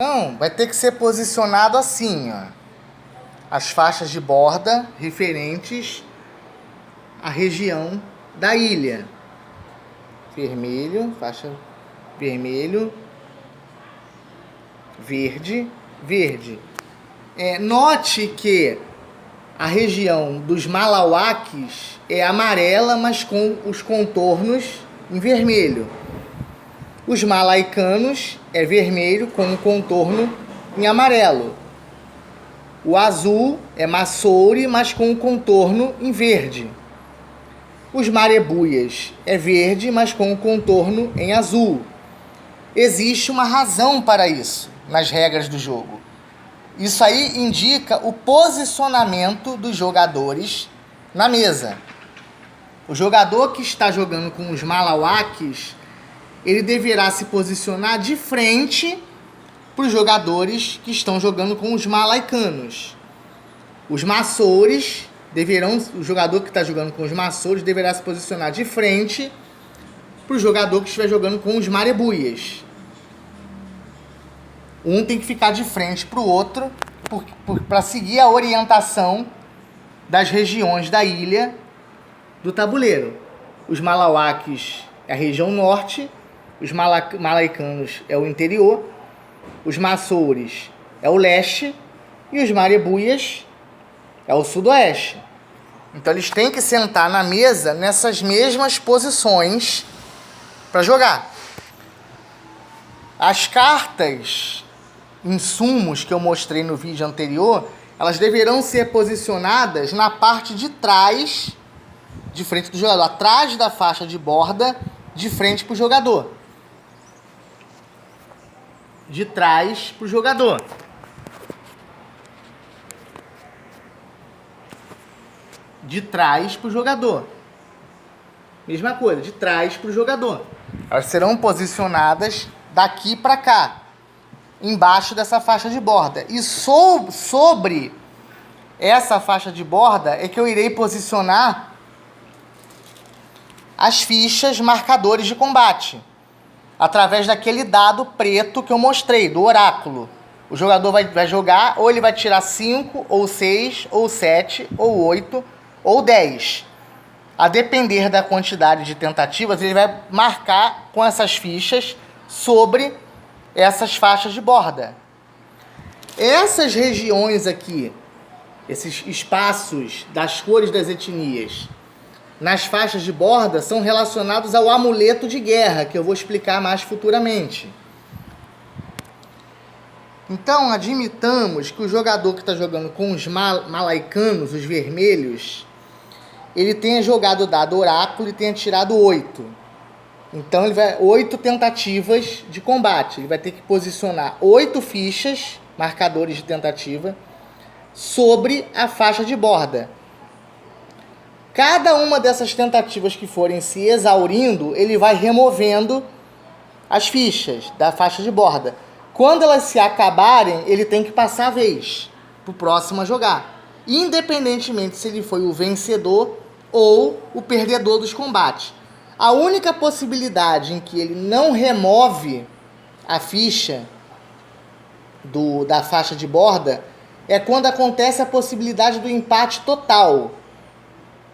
Então, vai ter que ser posicionado assim, ó. As faixas de borda referentes à região da ilha. Vermelho, faixa vermelho, verde, verde. Note que a região dos Malauaques é amarela, mas com os contornos em vermelho. Os Malaicanos é vermelho com o contorno em amarelo. O azul é Massouri, mas com o contorno em verde. Os Marebuias é verde, mas com o contorno em azul. Existe uma razão para isso nas regras do jogo. Isso aí indica o posicionamento dos jogadores na mesa. O jogador que está jogando com os Malauaques, ele deverá se posicionar de frente para os jogadores que estão jogando com os Malaicanos. Os Massoures o jogador que está jogando com os Massoures deverá se posicionar de frente para o jogador que estiver jogando com os Marebuias. Um tem que ficar de frente para o outro para seguir a orientação das regiões da ilha do tabuleiro. Os Malauaques é a região norte, os Malaicanos é o interior, os Massoures é o leste e os Marebuias é o sudoeste. Então eles têm que sentar na mesa nessas mesmas posições para jogar. As cartas insumos que eu mostrei no vídeo anterior, elas deverão ser posicionadas na parte de trás, de frente do jogador, atrás da faixa de borda, de frente para o jogador. De trás para o jogador. De trás para o jogador. Mesma coisa, de trás para o jogador. Elas serão posicionadas daqui para cá, embaixo dessa faixa de borda. E sobre essa faixa de borda é que eu irei posicionar as fichas marcadores de combate, através daquele dado preto que eu mostrei, do oráculo. O jogador vai jogar, ou ele vai tirar 5, ou 6, ou 7, ou 8, ou 10. A depender da quantidade de tentativas, ele vai marcar com essas fichas sobre essas faixas de borda. Essas regiões aqui, esses espaços das cores das etnias, nas faixas de borda, são relacionados ao amuleto de guerra, que eu vou explicar mais futuramente. Então, admitamos que o jogador que está jogando com os Malaicanos, os vermelhos, ele tenha jogado o dado oráculo e tenha tirado 8. Então, ele vai 8 tentativas de combate. Ele vai ter que posicionar 8 fichas, marcadores de tentativa, sobre a faixa de borda. Cada uma dessas tentativas que forem se exaurindo, ele vai removendo as fichas da faixa de borda. Quando elas se acabarem, ele tem que passar a vez para o próximo a jogar, independentemente se ele foi o vencedor ou o perdedor dos combates. A única possibilidade em que ele não remove a ficha da faixa de borda é quando acontece a possibilidade do empate total,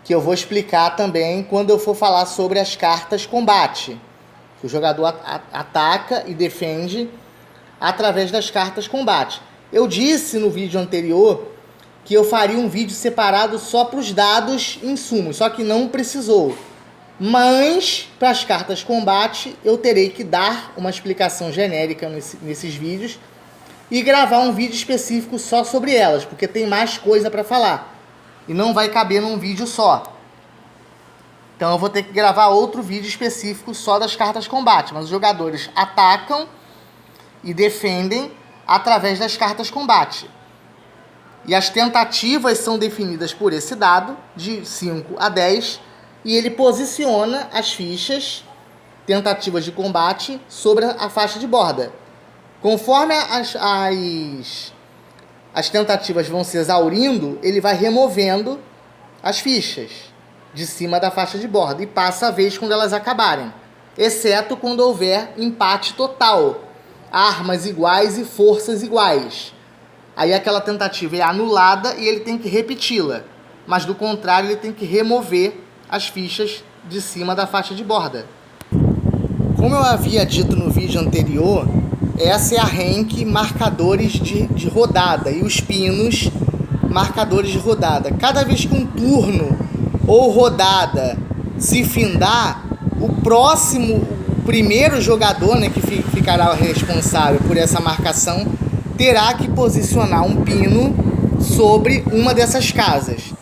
que eu vou explicar também quando eu for falar sobre as cartas combate. O jogador ataca e defende através das cartas combate. Eu disse no vídeo anterior que eu faria um vídeo separado só para os dados insumos, só que não precisou. Mas, para as cartas combate, eu terei que dar uma explicação genérica nesses vídeos e gravar um vídeo específico só sobre elas, porque tem mais coisa para falar. E não vai caber num vídeo só. Então eu vou ter que gravar outro vídeo específico só das cartas combate. Mas os jogadores atacam e defendem através das cartas combate. E as tentativas são definidas por esse dado, de 5 a 10, e ele posiciona as fichas, tentativas de combate, sobre a faixa de borda. Conforme as tentativas vão se exaurindo, ele vai removendo as fichas de cima da faixa de borda e passa a vez quando elas acabarem, exceto quando houver empate total. armas iguais e forças iguais. Aí aquela tentativa é anulada e ele tem que repeti-la. Mas do contrário, ele tem que remover as fichas de cima da faixa de borda. Como eu havia dito no vídeo anterior, essa é a rank marcadores de rodada e os pinos marcadores de rodada. Cada vez que um turno ou rodada se findar, o primeiro jogador, né, que ficará responsável por essa marcação, terá que posicionar um pino sobre uma dessas casas.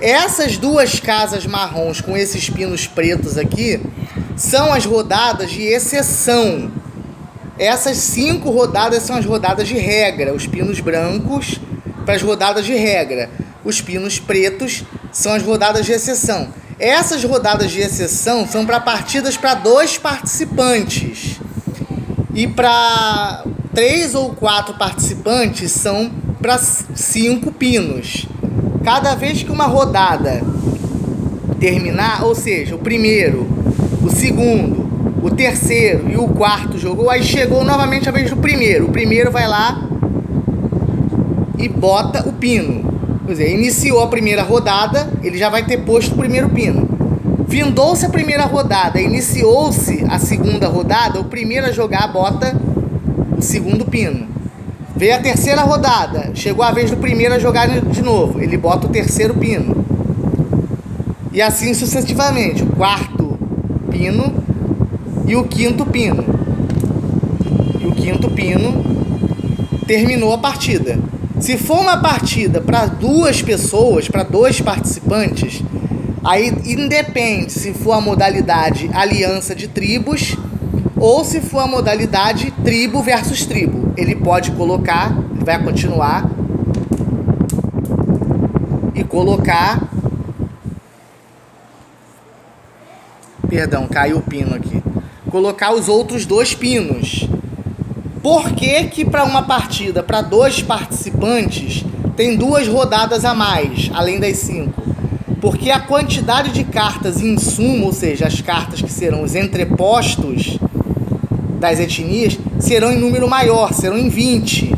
Essas duas casas marrons com esses pinos pretos aqui são as rodadas de exceção. Essas 5 rodadas são as rodadas de regra, os pinos brancos para as rodadas de regra. Os pinos pretos são as rodadas de exceção. Essas rodadas de exceção são para partidas para 2 participantes. E para 3 ou 4 participantes são para 5 pinos. Cada vez que uma rodada terminar, ou seja, o primeiro, o segundo, o terceiro e o quarto jogou, aí chegou novamente a vez do primeiro. O primeiro vai lá e bota o pino. Quer dizer, iniciou a primeira rodada, ele já vai ter posto o primeiro pino. Findou-se a primeira rodada, iniciou-se a segunda rodada, o primeiro a jogar bota o segundo pino. Veio a terceira rodada, chegou a vez do primeiro a jogar de novo, ele bota o terceiro pino. E assim sucessivamente, o quarto pino e o quinto pino. E o quinto pino terminou a partida. Se for uma partida para 2 pessoas, para 2 participantes, aí independe se for a modalidade aliança de tribos ou se for a modalidade tribo versus tribo. Ele pode colocar, ele vai continuar e colocar... Perdão, caiu o pino aqui. Colocar os outros 2 pinos. Por que para uma partida para 2 participantes tem 2 rodadas a mais, além das 5? Porque a quantidade de cartas em suma, ou seja, as cartas que serão os entrepostos das etnias, serão em número maior, serão em 20.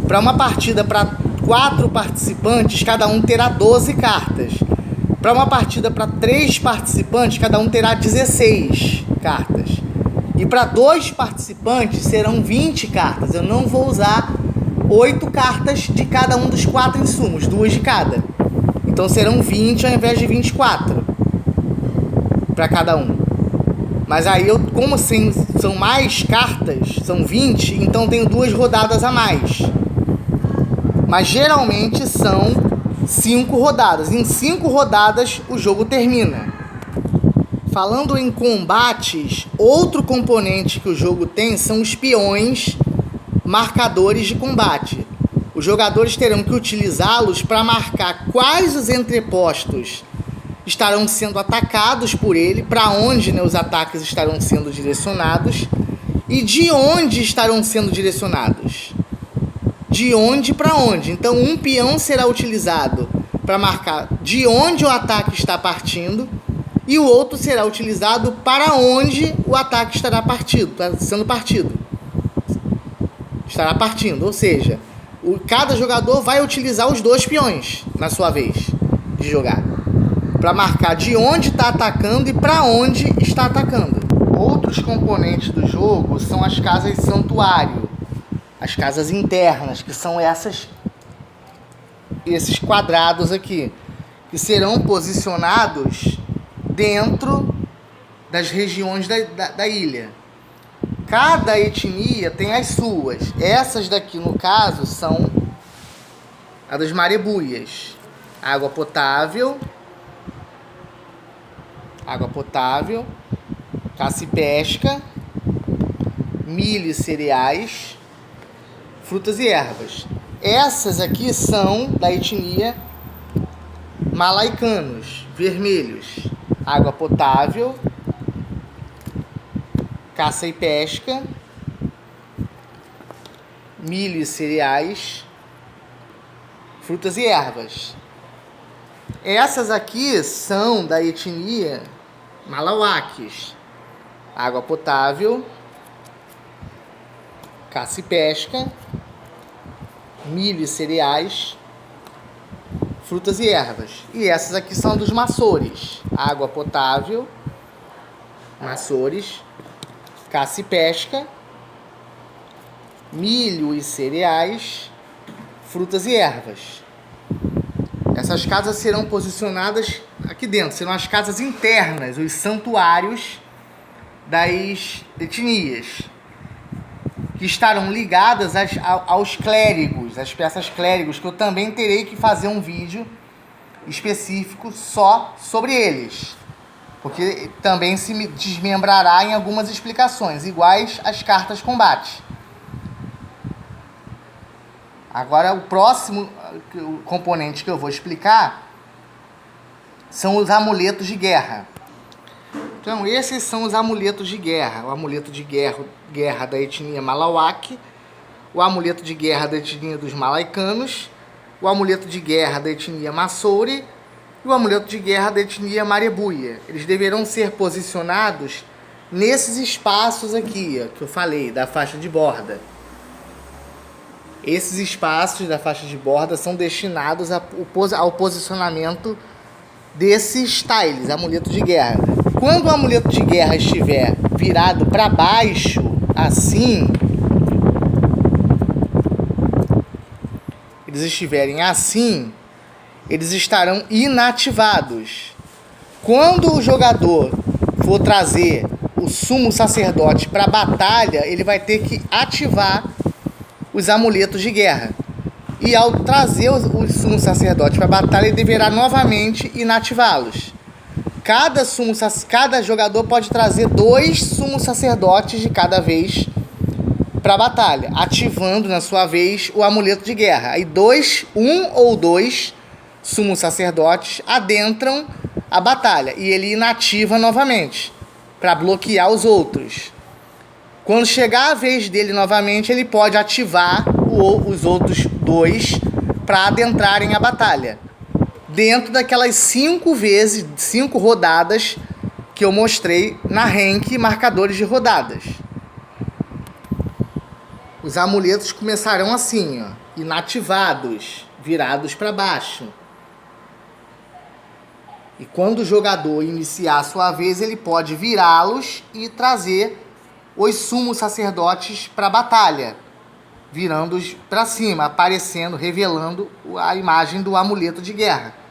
Para uma partida para 4 participantes, cada um terá 12 cartas. Para uma partida para 3 participantes, cada um terá 16 cartas. E para 2 participantes serão 20 cartas. Eu não vou usar 8 cartas de cada um dos 4 insumos, 2 de cada. Então serão 20 ao invés de 24 para cada um. Mas aí, como assim, são mais cartas, são 20, então tenho 2 rodadas a mais. Mas geralmente são 5 rodadas. Em 5 rodadas o jogo termina. Falando em combates, outro componente que o jogo tem são os peões marcadores de combate. Os jogadores terão que utilizá-los para marcar quais os entrepostos estarão sendo atacados por ele, para onde, né, os ataques estarão sendo direcionados e de onde estarão sendo direcionados. De onde para onde. Então, um peão será utilizado para marcar de onde o ataque está partindo e o outro será utilizado para onde o ataque estará sendo partido. Estará partindo, ou seja, cada jogador vai utilizar os 2 peões na sua vez de jogar, para marcar de onde está atacando e para onde está atacando. Outros componentes do jogo são as casas santuário, as casas internas, que são esses quadrados aqui, que serão posicionados dentro das regiões da ilha. Cada etnia tem as suas. Essas daqui, no caso, são a das marebuias. Água potável, caça e pesca, milho e cereais, frutas e ervas. Essas aqui são da etnia malaicanos, vermelhos. Água potável, caça e pesca, milho e cereais, frutas e ervas. Essas aqui são da etnia malauaques. Água potável, caça e pesca, milho e cereais, frutas e ervas. E essas aqui são dos maçores: água potável, maçores, caça e pesca, milho e cereais, frutas e ervas. Essas casas serão posicionadas aqui dentro, serão as casas internas, os santuários das etnias, que estarão ligadas aos clérigos, às peças clérigos, que eu também terei que fazer um vídeo específico só sobre eles, porque também se desmembrará em algumas explicações, iguais às cartas combate. Agora, o próximo componente que eu vou explicar são os amuletos de guerra. Então, esses são os amuletos de guerra. O amuleto de guerra da etnia Malawak, o amuleto de guerra da etnia dos malaicanos, o amuleto de guerra da etnia Masouri e o amuleto de guerra da etnia Marebuia. Eles deverão ser posicionados nesses espaços aqui, ó, que eu falei, da faixa de borda. Esses espaços da faixa de borda são destinados ao posicionamento desses tiles, amuleto de guerra. Quando o amuleto de guerra estiver virado para baixo, assim, eles estiverem assim, eles estarão inativados. Quando o jogador for trazer o sumo sacerdote para a batalha, ele vai ter que ativar os amuletos de guerra. E ao trazer o sumo sacerdote para a batalha, ele deverá novamente inativá-los. Cada jogador pode trazer 2 sumos sacerdotes de cada vez para a batalha, ativando na sua vez o amuleto de guerra. Aí um ou dois sumos sacerdotes adentram a batalha e ele inativa novamente para bloquear os outros. Quando chegar a vez dele novamente, ele pode ativar os outros 2 para adentrarem a batalha, dentro daquelas 5 rodadas que eu mostrei na rank marcadores de rodadas. Os amuletos começarão assim, ó, inativados, virados para baixo. E quando o jogador iniciar a sua vez, ele pode virá-los e trazer os sumos sacerdotes para a batalha, virando-os para cima, aparecendo, revelando a imagem do amuleto de guerra.